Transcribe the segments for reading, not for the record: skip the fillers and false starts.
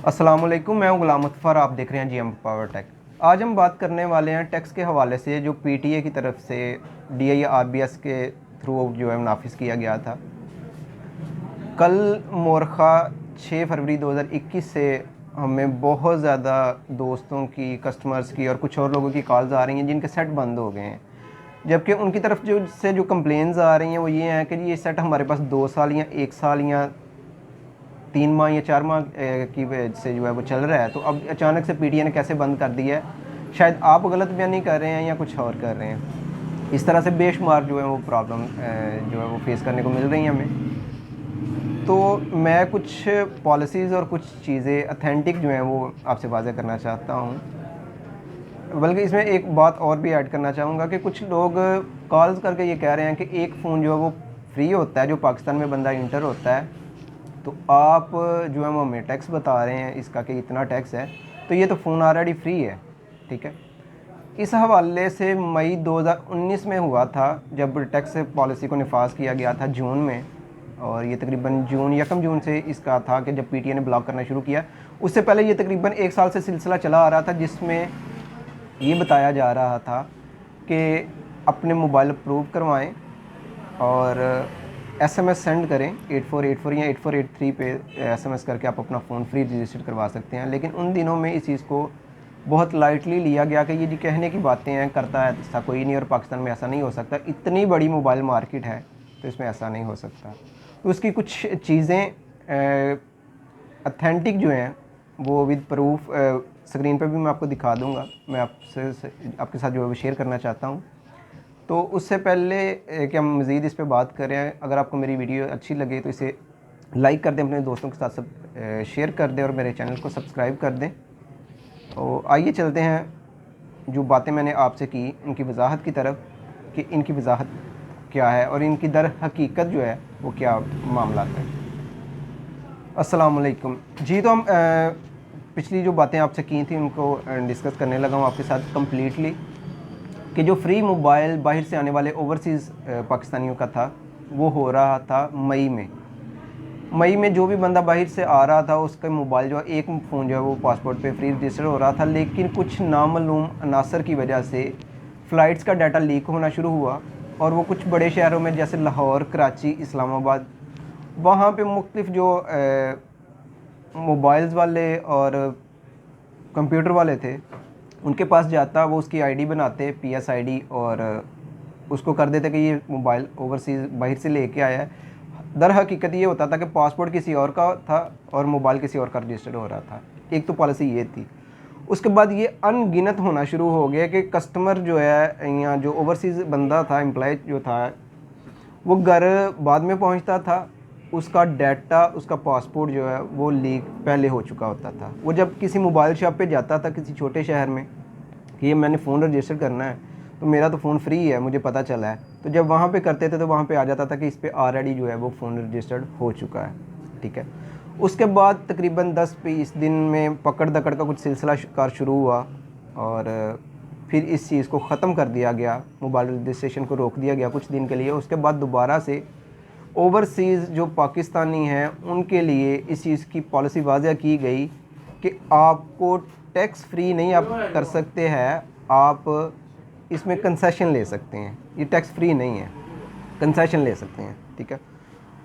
अस्सलामुअलैकुम, मैं हूं गुलाम मुस्तफ़ा। आप देख रहे हैं जीएम पावर टेक। आज हम बात करने वाले हैं टैक्स के हवाले से जो पीटीए की तरफ से डीआई आरबीएस के थ्रू जो है नाफिज किया गया था। कल मोरखा 6 फरवरी 2021 से हमें बहुत ज़्यादा दोस्तों की, कस्टमर्स की और कुछ और लोगों की कॉल्स आ रही हैं जिनके सेट बंद हो गए हैं, जबकि उनकी तरफ जो कंप्लेंट्स आ रही हैं वो ये हैं कि ये सेट हमारे पास 2 साल या 1 साल या 3 माह या 4 माह की से जो है वो चल रहा है। तो अब अचानक से पीटीए ने कैसे बंद कर दिया है? शायद आप गलत बयानी कर रहे हैं या कुछ और कर रहे हैं। इस तरह से बेशुमार जो है वो प्रॉब्लम जो है वो फेस करने को मिल रही हैं हमें। तो मैं कुछ पॉलिसीज़ और कुछ चीज़ें अथेंटिक जो हैं वो आपसे वाज़ेह करना चाहता हूँ। बल्कि इसमें एक बात और भी ऐड करना चाहूँगा कि कुछ लोग कॉल्स करके ये कह रहे हैं कि एक फ़ोन जो है वो फ्री होता है, जो पाकिस्तान में बंदा इंटर होता है, तो आप जो है वो हमें टैक्स बता रहे हैं इसका कि इतना टैक्स है, तो ये तो फ़ोन ऑलरेडी फ्री है। ठीक है, इस हवाले से मई 2019 में हुआ था जब टैक्स पॉलिसी को निफाज किया गया था जून में, और ये तकरीबन यकम जून से इसका था कि जब पीटीए ने ब्लॉक करना शुरू किया। उससे पहले ये तकरीबन 1 साल से सिलसिला चला आ रहा था, जिसमें ये बताया जा रहा था कि अपने मोबाइल अप्रूव करवाएं और एसएमएस सेंड करें 8484 या 8483 पे एसएमएस करके आप अपना फ़ोन फ्री रजिस्टर करवा सकते हैं। लेकिन उन दिनों में इस चीज़ को बहुत लाइटली लिया गया कि ये जी कहने की बातें हैं, करता है ऐसा कोई नहीं, और पाकिस्तान में ऐसा नहीं हो सकता, इतनी बड़ी मोबाइल मार्केट है तो इसमें ऐसा नहीं हो सकता। तो उसकी कुछ चीज़ें अथेंटिक जो हैं वो विद प्रूफ स्क्रीन पर भी मैं आपको दिखा दूँगा, मैं आपके साथ जो है शेयर करना चाहता हूँ। तो उससे पहले कि हम मज़ीद इस पे बात करें, अगर आपको मेरी वीडियो अच्छी लगे तो इसे लाइक कर दें, अपने दोस्तों के साथ सब शेयर कर दें और मेरे चैनल को सब्सक्राइब कर दें। तो आइए चलते हैं जो बातें मैंने आपसे की उनकी वजाहत की तरफ, कि इनकी वजाहत क्या है और इनकी दर हकीकत जो है वो क्या मामला है। अस्सलाम वालेकुम जी। तो हम पिछली जो बातें आपसे की थी उनको डिस्कस करने लगा हूँ आपके साथ कम्प्लीटली, कि जो फ्री मोबाइल बाहर से आने वाले ओवरसीज़ पाकिस्तानियों का था वो हो रहा था मई में जो भी बंदा बाहर से आ रहा था उसका मोबाइल जो है, एक फ़ोन जो है वो पासपोर्ट पे फ्री रजिस्टर हो रहा था। लेकिन कुछ नामालूम अनासर की वजह से फ़्लाइट्स का डाटा लीक होना शुरू हुआ, और वो कुछ बड़े शहरों में जैसे लाहौर, कराची, इस्लामाबाद, वहाँ पे मुख्तलिफ जो मोबाइल्स वाले और कंप्यूटर वाले थे उनके पास जाता, वो उसकी आईडी बनाते पीएस आईडी, और उसको कर देते कि ये मोबाइल ओवरसीज़ बाहर से लेके आया है। दर हकीकत ये होता था कि पासपोर्ट किसी और का था और मोबाइल किसी और का रजिस्टर्ड हो रहा था। एक तो पॉलिसी ये थी। उसके बाद ये अनगिनत होना शुरू हो गया कि कस्टमर जो है या जो ओवरसीज़ बंदा था, एम्प्लॉय जो था, वो घर बाद में पहुंचता था, उसका डाटा, उसका पासपोर्ट जो है वो लीक पहले हो चुका होता था। वो जब किसी मोबाइल शॉप पे जाता था किसी छोटे शहर में कि ये मैंने फ़ोन रजिस्टर करना है, तो मेरा तो फ़ोन फ्री है, मुझे पता चला है, तो जब वहाँ पे करते थे तो वहाँ पे आ जाता था कि इस पे ऑलरेडी जो है वो फ़ोन रजिस्टर्ड हो चुका है। ठीक है, उसके बाद तकरीबन 10-20 दिन में पकड़ दकड़ का कुछ सिलसिला कार शुरू हुआ, और फिर इस चीज़ को ख़त्म कर दिया गया, मोबाइल रजिस्ट्रेशन को रोक दिया गया कुछ दिन के लिए। उसके बाद दोबारा से ओवरसीज़ जो पाकिस्तानी हैं उनके लिए इस चीज़ की पॉलिसी वाज़ह की गई कि आपको टैक्स फ्री नहीं आप कर सकते हैं, आप इसमें कंसेशन ले सकते हैं। ये टैक्स फ्री नहीं है, कंसेशन ले सकते हैं। ठीक है,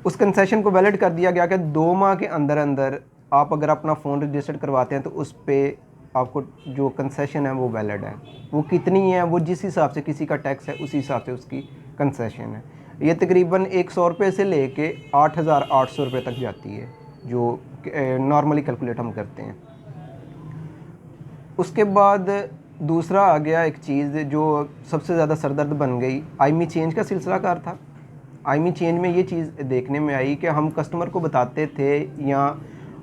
उस कंसेशन को वैलिड कर दिया गया कि 2 माह के अंदर अंदर आप अगर अपना फ़ोन रजिस्टर करवाते हैं तो उस पर आपको जो कंसेशन है वो वैलिड है। वो कितनी है, वो जिस हिसाब से किसी का टैक्स है उसी हिसाब से उसकी कंसेशन है। ये तकरीबन 100 रुपये से लेके 8,800 रुपये तक जाती है, जो नॉर्मली कैलकुलेट हम करते हैं। उसके बाद दूसरा आ गया एक चीज़ जो सबसे ज़्यादा सरदर्द बन गई, आईमी चेंज का सिलसिलाकार था। आईमी चेंज में ये चीज़ देखने में आई कि हम कस्टमर को बताते थे या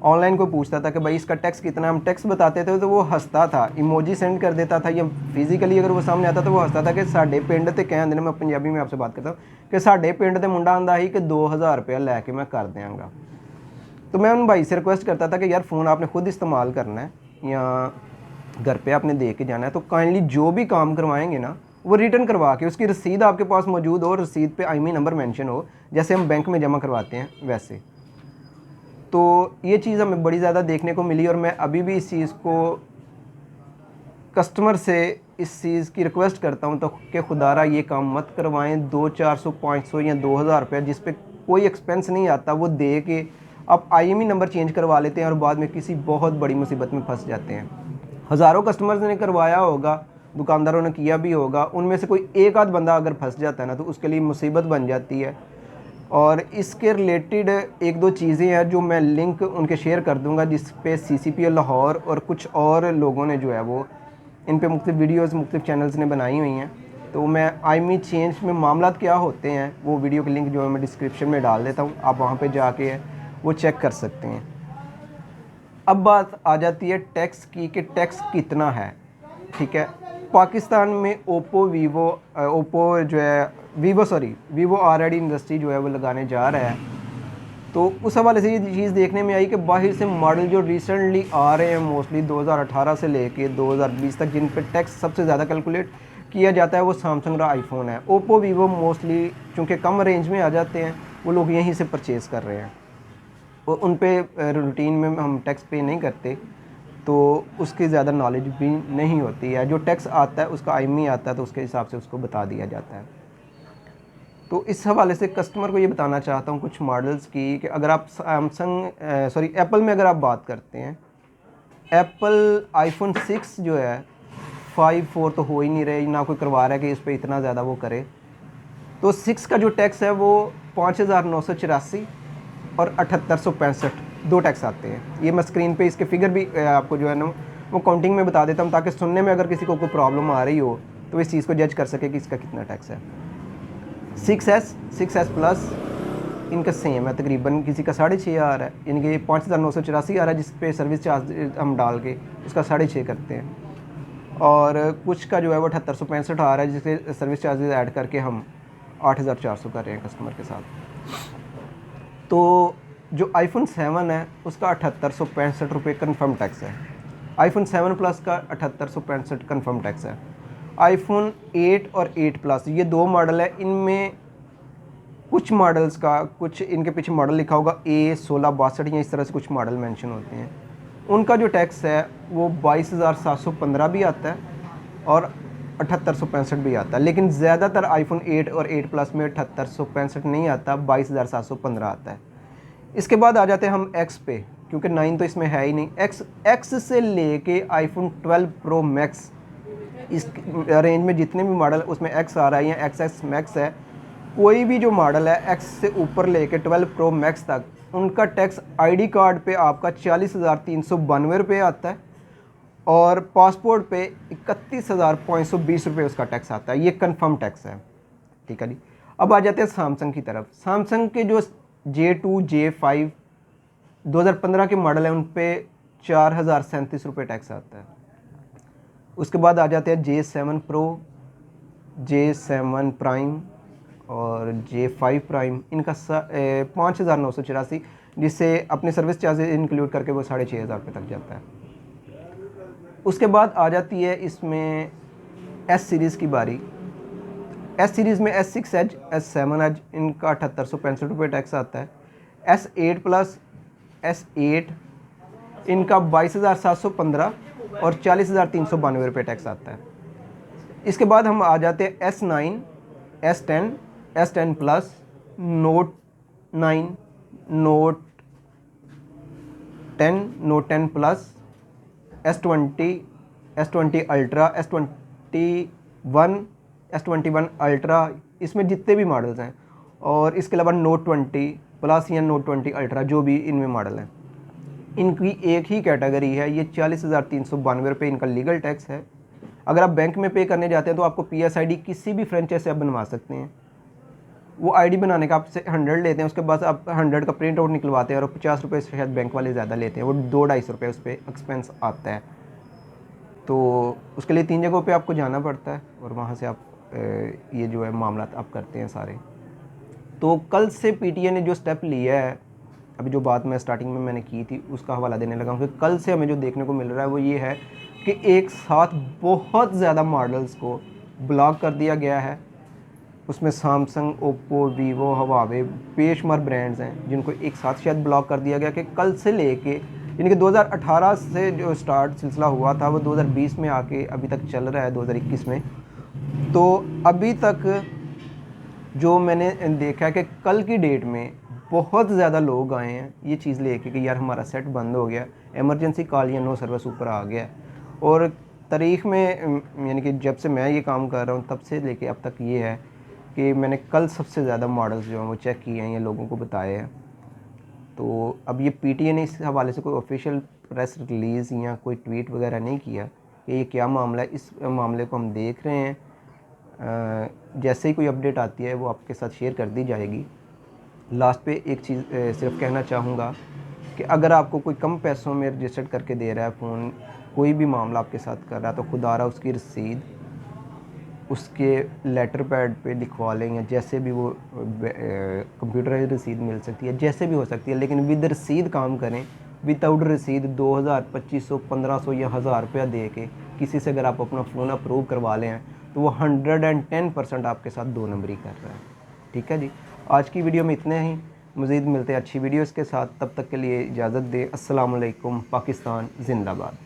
ऑनलाइन को पूछता था कि भाई इसका टैक्स कितना, हम टैक्स बताते थे तो वो हंसता था, इमोजी सेंड कर देता था, या फिजिकली अगर वो सामने आता तो वो हंसता था कि साढ़े पिंड ते कह देने, मैं पंजाबी में आपसे बात करता हूँ, कि साढ़े पिंड ते मुंडा आंदा ही कि 2,000 रुपया लैके मैं कर देंगा। तो मैं उन भाई से रिक्वेस्ट करता था कि यार फ़ोन आपने खुद इस्तेमाल करना है या घर पे आपने दे के जाना है, तो काइंडली जो भी काम करवाएंगे ना वो रिटर्न करवा के उसकी रसीद आपके पास मौजूद हो, रसीद पे आईमी नंबर मेंशन हो, जैसे हम बैंक में जमा करवाते हैं वैसे। तो ये चीज़ हमें बड़ी ज़्यादा देखने को मिली और मैं अभी भी इस चीज़ को कस्टमर से इस चीज़ की रिक्वेस्ट करता हूँ तो कि खुदारा ये काम मत करवाएं। 200-400-500 या 2000 रुपये जिस पे कोई एक्सपेंस नहीं आता वो दे के आप IMEI नंबर चेंज करवा लेते हैं और बाद में किसी बहुत बड़ी मुसीबत में फंस जाते हैं। हज़ारों कस्टमर्स ने करवाया होगा, दुकानदारों ने किया भी होगा, उनमें से कोई एक आध बंदा अगर फंस जाता है ना तो उसके लिए मुसीबत बन जाती है। और इसके रिलेटेड एक दो चीज़ें हैं जो मैं लिंक उनके शेयर कर दूंगा, जिस पे CCPA लाहौर और कुछ और लोगों ने जो है वो इन पे मुख्तलिफ वीडियोज़ मुख्तलिफ चैनल्स ने बनाई हुई हैं। तो मैं IMEI चेंज में मामलात क्या होते हैं वो वीडियो की लिंक जो है मैं डिस्क्रिप्शन में डाल देता हूँ, आप वहाँ पे जाके वो चेक कर सकते हैं। अब बात आ जाती है टैक्स की कि टैक्स कितना है। ठीक है, पाकिस्तान में वीवो ऑलरेडी इंडस्ट्री जो है वो लगाने जा रहा है। तो उस हवाले से ये चीज़ देखने में आई कि बाहर से मॉडल जो रिसेंटली आ रहे हैं मोस्टली 2018 से लेके 2020 तक जिन पे टैक्स सबसे ज़्यादा कैलकुलेट किया जाता है वो सैमसंग का आईफोन है। ओप्पो वीवो मोस्टली चूँकि कम रेंज में आ जाते हैं वो लोग यहीं से परचेज़ कर रहे हैं और उन पे रूटीन में हम टैक्स पे नहीं करते तो उसकी ज़्यादा नॉलेज भी नहीं होती है। जो टैक्स आता है उसका IMEI आता है तो उसके हिसाब से उसको बता दिया जाता है। तो इस हवाले से कस्टमर को ये बताना चाहता हूँ कुछ मॉडल्स की कि अगर आप एप्पल में अगर आप बात करते हैं, एप्पल iPhone 6 जो है 5.4 तो हो ही नहीं रहे, ना कोई करवा रहा है कि इस पर इतना ज़्यादा वो करे। तो 6 का जो टैक्स है वो 5,984 और 7,865 दो टैक्स आते हैं। ये मैं स्क्रीन पे इसके फिगर भी आपको जो है ना वो काउंटिंग में बता देता हूँ ताकि सुनने में अगर किसी को कोई प्रॉब्लम आ रही हो तो इस चीज़ को जज कर सके कि इसका कितना टैक्स है। 6S प्लस इनका सेम है, तकरीबन किसी का 6,500 है, यानी कि 5,984 आ रहा है जिस पे सर्विस चार्ज हम डाल के उसका 6.5 करते हैं। और कुछ का जो है वो 7,865 आ रहा है जिसके सर्विस चार्जेस ऐड करके हम 8,400 कर रहे हैं कस्टमर के साथ। तो जो iPhone 7 है उसका 7,865 रुपये कन्फर्म टैक्स है। iPhone 7 प्लस का 7,865 कन्फर्म टैक्स है। iPhone 8 और 8 प्लस ये दो मॉडल है, इनमें कुछ मॉडल्स का कुछ इनके पीछे मॉडल लिखा होगा A1662 या इस तरह से कुछ मॉडल मेंशन होते हैं, उनका जो टैक्स है वो 22,715 भी आता है और 7,865 भी आता है। लेकिन ज़्यादातर iPhone 8 और 8 प्लस में 7,865 नहीं आता, 22,715 आता है। इसके बाद आ जाते हैं हम X पे, क्योंकि 9 तो इसमें है ही नहीं। X से लेके iPhone 12 Pro Max इस रेंज में जितने भी मॉडल उसमें X आ रहा है या XS Max है, कोई भी जो मॉडल है X से ऊपर लेके 12 Pro Max तक उनका टैक्स ID कार्ड पे आपका 40,392 रुपये आता है और पासपोर्ट पे 31,520 रुपये उसका टैक्स आता है। ये कंफर्म टैक्स है। ठीक है जी, अब आ जाते हैं सैमसंग की तरफ। सैमसंग के जो J2 J5 2015 के मॉडल है उन पे 4,037 रुपये टैक्स आता है। उसके बाद आ जाते हैं J7 Pro, J7 प्राइम और J5 प्राइम, इनका 5,984 जिससे अपने सर्विस चार्जेस इंक्लूड करके वो 6,500 रुपये तक जाता है। उसके बाद आ जाती है इसमें S सीरीज़ की बारी। S सीरीज़ में S6 एज S7 एज इनका 7,865 रुपये टैक्स आता है। S8 प्लस S8 इनका 22,715 और 40,392 रुपये टैक्स आता है। इसके बाद हम आ जाते हैं S9, S10, S10 plus, Note 9, Note 10, Note 10 plus, S20, S20 ultra, S21, S21 ultra, इसमें जितने भी मॉडल्स हैं, और इसके अलावा Note 20 प्लस या Note 20 अल्ट्रा जो भी इनमें मॉडल हैं, इनकी एक ही कैटेगरी है। ये 40,392 रुपये इनका लीगल टैक्स है। अगर आप बैंक में पे करने जाते हैं तो आपको PSID किसी भी फ्रेंचाइज से आप बनवा सकते हैं। वो ID बनाने का आपसे 100 लेते हैं, उसके बाद आप 100 का प्रिंट आउट निकलवाते हैं और 50 रुपये शायद बैंक वाले ज़्यादा लेते हैं, वो 2-250 रुपये उस पर एक्सपेंस आता है। तो उसके लिए 3 जगहों पे आपको जाना पड़ता है और वहाँ से आप ये जो है मामला आप करते हैं सारे। तो कल से PTA ने जो स्टेप लिया है, अभी जो बात मैं स्टार्टिंग में मैंने की थी उसका हवाला देने लगा हूँ कि कल से हमें जो देखने को मिल रहा है वो ये है कि एक साथ बहुत ज़्यादा मॉडल्स को ब्लॉक कर दिया गया है उसमें सैमसंग, ओप्पो, वीवो, हवावे बेशुमार ब्रांड्स हैं जिनको एक साथ शायद ब्लॉक कर दिया गया कि कल से लेके, यानी कि 2018 से जो स्टार्ट सिलसिला हुआ था वो 2020 में आके अभी तक चल रहा है 2021 में। तो अभी तक जो मैंने देखा है कि कल की डेट में बहुत ज़्यादा लोग आए हैं ये चीज़ लेके कि यार हमारा सेट बंद हो गया, इमरजेंसी कॉल या नो सर्विस ऊपर आ गया। और तारीख़ में यानी कि जब से मैं ये काम कर रहा हूँ तब से लेके अब तक ये है कि मैंने कल सबसे ज़्यादा मॉडल्स जो हैं वो चेक किए हैं या लोगों को बताए हैं। तो अब ये पीटीए ने इस हवाले से कोई ऑफिशियल प्रेस रिलीज़ या कोई ट्वीट वगैरह नहीं किया कि ये क्या मामला है। इस मामले को हम देख रहे हैं, जैसे ही कोई अपडेट आती है वो आपके साथ शेयर कर दी जाएगी। लास्ट पे एक चीज़ सिर्फ कहना चाहूँगा कि अगर आपको कोई कम पैसों में रजिस्टर्ड करके दे रहा है फ़ोन, कोई भी मामला आपके साथ कर रहा है, तो खुदारा उसकी रसीद उसके लेटर पैड पे लिखवा लें या जैसे भी वो कंप्यूटराइज रसीद मिल सकती है, जैसे भी हो सकती है, लेकिन विद रसीद काम करें। विदाउट रसीद 2000, 2500, 1500 या 1000 रुपया दे के किसी से अगर आप अपना फ़ोन अप्रूव करवा लें तो वो 110% आपके साथ दो नंबरी कर रहा है। ठीक है जी, आज की वीडियो में इतने ही। मज़ीद मिलते हैं अच्छी वीडियोज़ के साथ, तब तक के लिए इजाज़त दें। अस्सलाम वालेकुम। पाकिस्तान जिंदाबाद।